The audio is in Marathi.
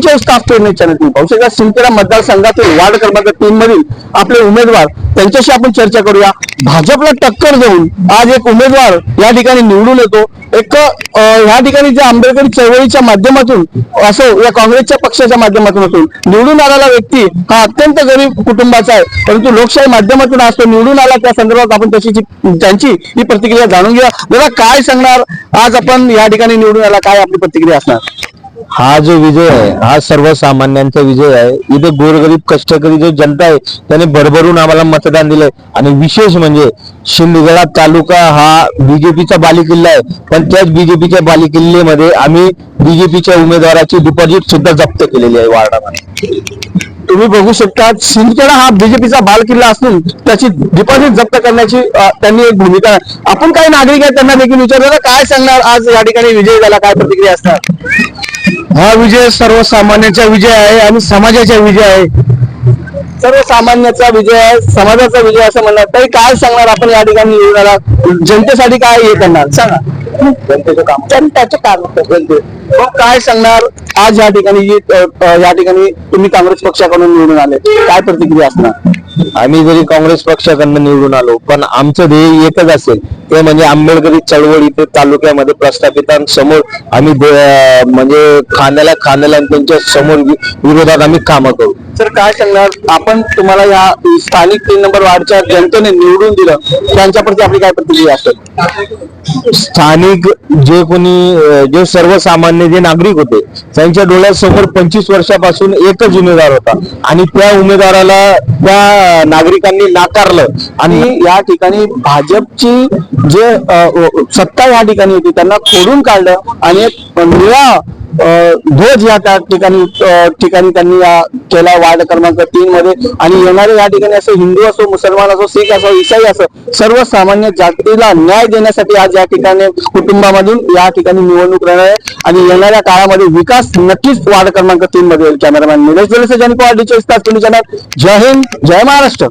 44 काफ पेरणी चॅनल पाहू शकता सिंदखेडा मतदारसंघातील वार्ड क्रमांक 3 मधील आपले उमेदवार त्यांच्याशी आपण चर्चा करूया। भाजपला टक्कर देऊन आज एक उमेदवार या ठिकाणी निवडून येतो। एक या ठिकाणी जे आंबेडकरी चळवळीच्या माध्यमातून असो या काँग्रेसच्या पक्षाच्या माध्यमातून असो निवडून आलेला व्यक्ती हा अत्यंत गरीब कुटुंबाचा आहे, परंतु लोकशाही माध्यमातून आज तो निवडून आला। त्या संदर्भात आपण त्यांची ही प्रतिक्रिया जाणून घेऊया। दादा काय सांगणार, आज आपण या ठिकाणी निवडून आला, काय आपली प्रतिक्रिया असणार? हा जो विजय आहे हा सर्वसामान्यांचा विजय आहे। इथे गोरगरीब कष्टकरी जो जनता आहे त्याने भरभरून आम्हाला मतदान दिलंय आणि विशेष म्हणजे शिंदखेडा तालुका हा बीजेपीचा बालेकिल्ला आहे, पण त्याच बीजेपीच्या बालेकिल्ल्यामध्ये आम्ही बीजेपीच्या उमेदवाराची डिपॉझिट सुद्धा जप्त केलेली आहे वार्डामध्ये। तुम्ही बघू शकता सिंदखेडा हा बीजेपीचा बालकिल्ला असून त्याची डिपॉझिट जप्त करण्याची त्यांनी एक भूमिका आहे। आपण काही नागरिक आहेत त्यांना देखील विचारलं, काय सांगणार, आज या ठिकाणी विजय झाला, काय प्रतिक्रिया असणार? हा विजय सर्वसामान्यांचा विजय आहे आणि समाजाचा विजय आहे। सर्वसामान्याचा विजय आहे, समाजाचा विजय असं म्हणणार, तरी काय सांगणार आपण या ठिकाणी निवडून आला, जनतेसाठी काय हे करणार सांगा? जनतेचं काम काय सांगणार आज या ठिकाणी तुम्ही काँग्रेस पक्षाकडून निवडून आले, काय प्रतिक्रिया असणार? आम्ही जरी काँग्रेस पक्षाकडनं निवडून आलो पण आमचं ध्येय एकच असेल, ते म्हणजे आंबेडकरी चळवळी ते तालुक्यामध्ये प्रस्थापितांसमोर आम्ही म्हणजे खांद्याला आणि त्यांच्या समोर विरोधात आम्ही कामं करू। सर काय सांगणार आपण, तुम्हाला या स्थानिक 3 नंबर वार्डच्या जनतेने निवडून दिलं, त्यांच्याप्रती आपली काय प्रतिक्रिया असेल? स्थानिक जे सर्वसामान्य जे नागरिक होते त्यांच्या डोळ्यासमोर 25 वर्षापासून एकच उमेदवार होता आणि त्या उमेदवाराला त्या नागरिकांनी नाकारलं आणि या ठिकाणी भाजपची जे सत्ता या ठिकाणी होती त्यांना खोडून काढलं आणि एक निळा ध्वज या ठिकाणी त्यांनी केला वार्ड क्रमांक 3 मध्ये। आणि येणारे या ठिकाणी असो हिंदू असो मुसलमान असो सिख असो ईसाई असो सर्वसामान्य जातीला न्याय देण्यासाठी आज या ठिकाणी कुटुंबामधून या ठिकाणी निवडणूक राहणार आहे आणि येणाऱ्या काळामध्ये विकास नक्कीच वार्ड क्रमांक 3 मध्ये होईल। कॅमेरामॅन निलेश जय हिंद, जय महाराष्ट्र।